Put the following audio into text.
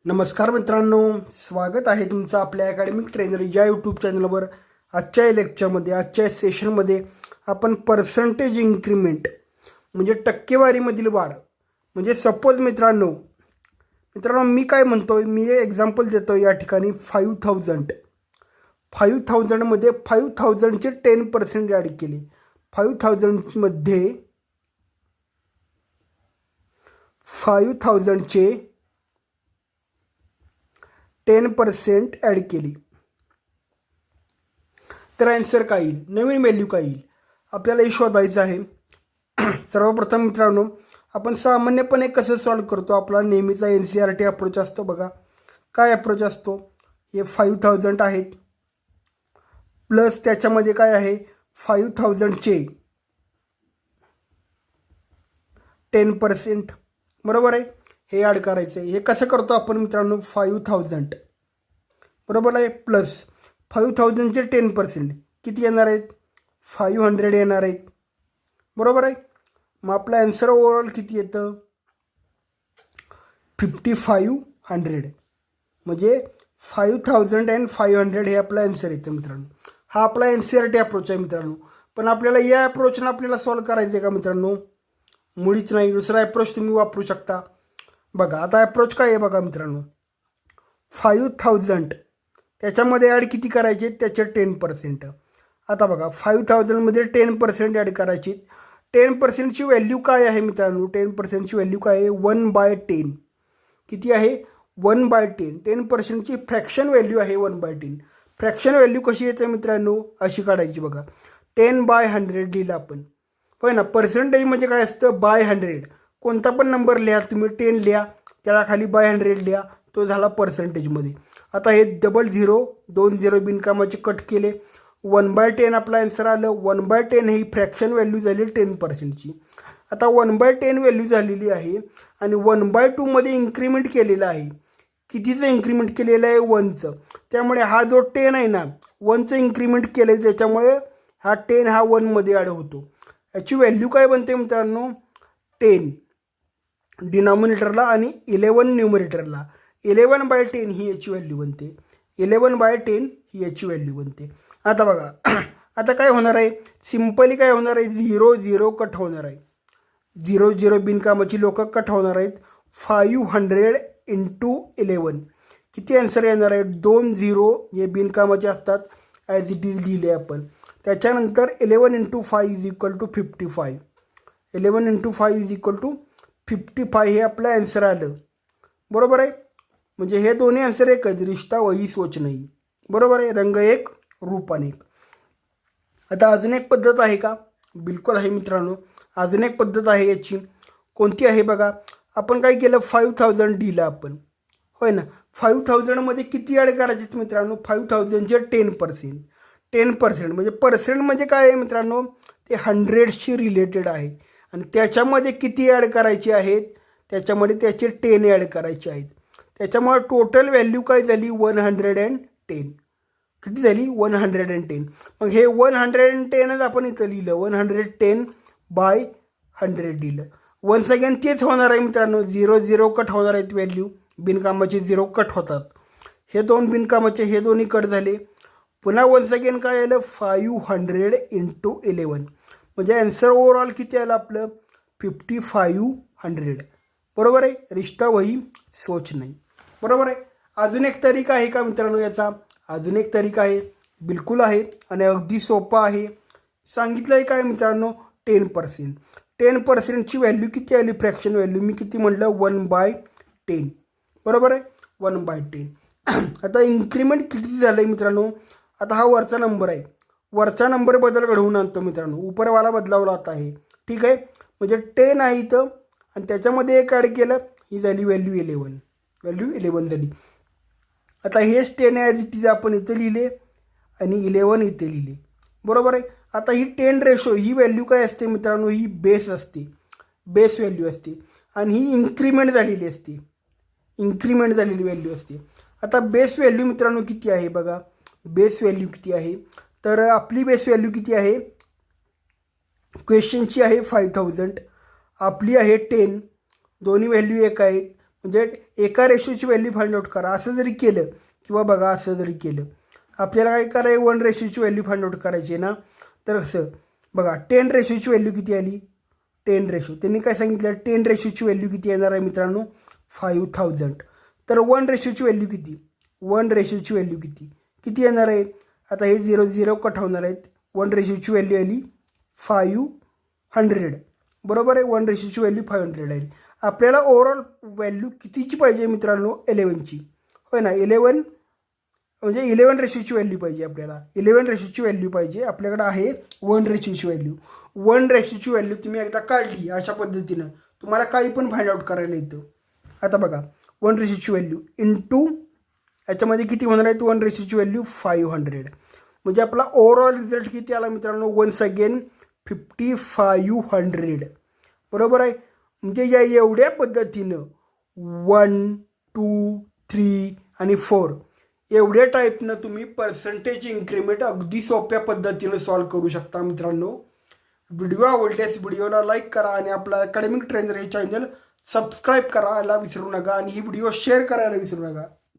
नमस्कार मित्रांनो, स्वागत आहे तुमचं आपल्या अकॅडमिक ट्रेनर या यूट्यूब चॅनलवर. आजच्या लेक्चरमध्ये, आजच्या सेशनमध्ये आपण पर्सेंटेज इन्क्रीमेंट म्हणजे टक्केवारीमधील वाढ म्हणजे सपोज मित्रांनो मी काय म्हणतोय, मी एक एक्झाम्पल देतो या ठिकाणी. 5000मध्ये 5000चे 10% ॲड केले. 5000मध्ये 5000चे 10% ॲड केली तर आन्सर काय येईल, नवीन व्हॅल्यू काय येईल, आपल्याला हे शोधायचं आहे. सर्वप्रथम मित्रांनो, आपण सामान्यपणे कसं सॉल्व करतो, आपला नेहमीचा NCERT अप्रोच असतो. बघा काय अप्रोच असतो. हे 5000 आहेत प्लस त्याच्यामध्ये काय आहे 5000चे 10%, बरोबर आहे. हे ॲड करायचं आहे. हे कसं करतो आपण मित्रांनो, 5000 बरोबर आहे प्लस 5000चे 10% किती येणार आहेत, 500 येणार आहेत, बरोबर आहे. मग आपलं आन्सर ओव्हरऑल किती येतं, 5500. म्हणजे 5500 हे आपलं आन्सर येतं मित्रांनो. हा आपला NCERT अप्रोच आहे मित्रांनो. पण आपल्याला या अप्रोचनं आपल्याला सॉल्व करायचं आहे का मित्रांनो, मुळीच नाही. दुसरा अप्रोच तुम्ही वापरू शकता. बघा आता अप्रोच काय आहे बघा मित्रांनो, 5000 त्याच्यामध्ये ॲड किती करायचे, त्याचे 10%. आता बघा 5000मध्ये 10% ॲड करायची. 10%ची व्हॅल्यू काय आहे मित्रांनो, 10%ची व्हॅल्यू काय आहे, 1/10. किती आहे, 1/10. 10%ची फ्रॅक्शन व्हॅल्यू आहे 1/10. फ्रॅक्शन व्हॅल्यू कशी येते मित्रांनो, अशी काढायची बघा. 10/100 लिहिलं आपण, होय ना. पर्सेंटेज म्हणजे काय असतं, बाय 100. कोणता पण नंबर लिहा तुम्ही, 10 लिहा, त्याला खाली बाय 100 लिहा, तो झाला पर्सेंटेजमध्ये. आता हे 00 2 0 बिनकामाचे कट केले, 1/10 आपला आन्सर आलं. 1/10 ही फ्रॅक्शन व्हॅल्यू झाली 10%ची. आता 1/10 व्हॅल्यू झालेली आहे आणि 1/2 मध्ये इन्क्रीमेंट केलेलं आहे. कितीचं इन्क्रीमेंट केलेलं आहे, 1चं. त्यामुळे हा जो 10 आहे ना, 1चं इन्क्रीमेंट केलं आहे, त्याच्यामुळे हा 10 हा 1मध्ये ॲड होतो. याची व्हॅल्यू काय बनते मित्रांनो, 10 डिनॉमिनेटरला आणि 11 न्यूमरेटरला. 11/10 ही याची व्हॅल्यू बनते. 11/10 ही याची व्हॅल्यू बनते. आता बघा आता काय होणार आहे, सिम्पली काय होणार आहे, 0 0 कट होणार आहे. 0 0 बिनकामाची लोक कट होणार आहेत. 500 × 11 किती आन्सर येणार आहे, 2 0 हे बिनकामाचे असतात, ॲज इट इज लिहिले आपण. त्याच्यानंतर 11 × 5 = 55. 11 × 5 = 55 हे आपलं आन्सर आलं, बरोबर आहे. म्हणजे हे दोन्ही आन्सर एक आहेत, रिश्ता वही सोच नाही, बरोबर आहे. रंग एक रूप अनेक. आता अजून एक पद्धत आहे का, बिलकुल आहे मित्रांनो. अजून एक पद्धत आहे याची. कोणती आहे बघा, आपण काय केलं, 5000 दिलं आपण, होय ना. 5000मध्ये किती ॲड करायचे मित्रांनो, 5000चे 10%. 10% म्हणजे पर्सेंट म्हणजे काय आहे मित्रांनो, ते 100शी रिलेटेड आहे. आणि त्याच्यामध्ये किती ॲड करायचे आहेत, त्याच्यामध्ये त्याचे 10 ॲड करायचे आहेत. त्याच्यामुळे टोटल व्हॅल्यू काय झाली, 110. किती झाली, 110. मग हे 110च आपण इथं लिहिलं, 110/100 लिहिलं. वन्स अगेन तेच होणार आहे मित्रांनो, 0 0 कट होणार आहेत व्हॅल्यू, बिनकामाचे 0 कट होतात. हे दोन बिनकामाचे हे दोन्ही कट झाले. पुन्हा वन्स अगेन काय आलं, 500 × 11. म्हणजे आन्सर ओव्हरऑल किती आलं आपलं, 5500, बरोबर आहे. रिश्ता वही सोच नाही, बरोबर आहे. अजून एक तरीका आहे का मित्रांनो याचा, अजून एक तरीका आहे, बिलकुल आहे आणि अगदी सोपा आहे. सांगितलं आहे काय मित्रांनो, 10%. 10%ची व्हॅल्यू किती आली, फ्रॅक्शन व्हॅल्यू मी किती म्हटलं, 1/10, बरोबर आहे, 1/10. आता इन्क्रीमेंट किती झालं आहे मित्रांनो, आता हा वरचा नंबर आहे, वरचा नंबर बदल घडवून आणतो मित्रांनो, उपरवाला बदलावला आता आहे, ठीक आहे. म्हणजे 10 आहे इथं आणि त्याच्यामध्ये एक ॲड केलं, ही झाली व्हॅल्यू 11, व्हॅल्यू 11 झाली. आता हेच 10 ॲज इट इज आपण इथे लिहिले आणि 11 इथे लिहिले, बरोबर आहे. आता ही 10 रेशो ही व्हॅल्यू काय असते मित्रांनो, ही बेस असते, बेस व्हॅल्यू असते आणि ही इन्क्रीमेंट झालेली असते, इन्क्रीमेंट झालेली व्हॅल्यू असते. आता बेस व्हॅल्यू मित्रांनो किती आहे बघा, बेस व्हॅल्यू किती आहे, तर आपली बेस व्हॅल्यू किती आहे, क्वेश्चनची आहे 5000, आपली आहे 10, दोन्ही व्हॅल्यू एक आहेत. म्हणजे एका रेशोची व्हॅल्यू फाइंड आउट करा असं जरी केलं किंवा बघा असं जरी केलं आपल्याला काय करायचं 1 रेशोची व्हॅल्यू फाइंड आउट करायची आहे ना. तर कसं बघा 10 रेशोची व्हॅल्यू किती आली 10 रेशो त्यांनी काय सांगितलं 10 रेशोची व्हॅल्यू किती येणार आहे मित्रांनो 5000. तर 1 रेशोची व्हॅल्यू किती 1 रेशोची व्हॅल्यू किती येणार आहे. आता हे 0 0 कट होणार आहेत 1 रेशोची व्हॅल्यू आली 500 बरोबर आहे. 1 रेशोची व्हॅल्यू 500 आहे. आपल्याला ओव्हरऑल व्हॅल्यू कितीची पाहिजे मित्रांनो 11ची होय ना. 11 म्हणजे 11 रेशोची व्हॅल्यू पाहिजे आपल्याला 11 रेशोची व्हॅल्यू पाहिजे. आपल्याकडे आहे 1 रेशोची व्हॅल्यू 1 रेशोची व्हॅल्यू तुम्ही एकदा काढली अशा पद्धतीनं तुम्हाला काही पण फाइंड आउट करायला येतं. आता बघा 1 रेशोची व्हॅल्यू इंटू याच्यामध्ये किती होणार आहे 1 रेशोची व्हॅल्यू 500 म्हणजे आपला ओव्हरऑल रिझल्ट किती आला मित्रांनो वन्स अगेन 5500 बरोबर आहे. म्हणजे या एवढ्या पद्धतीनं 1 2 3 आणि 4 एवढ्या टाईपनं तुम्ही पर्सेंटेज इन्क्रीमेंट अगदी सोप्या पद्धतीनं सॉल्व करू शकता मित्रांनो. व्हिडिओ आवडल्यास व्हिडिओला लाईक करा आणि आपला अकॅडमिक ट्रेनर हे चॅनल सबस्क्राईब करायला विसरू नका आणि ही व्हिडिओ शेअर करायला विसरू नका.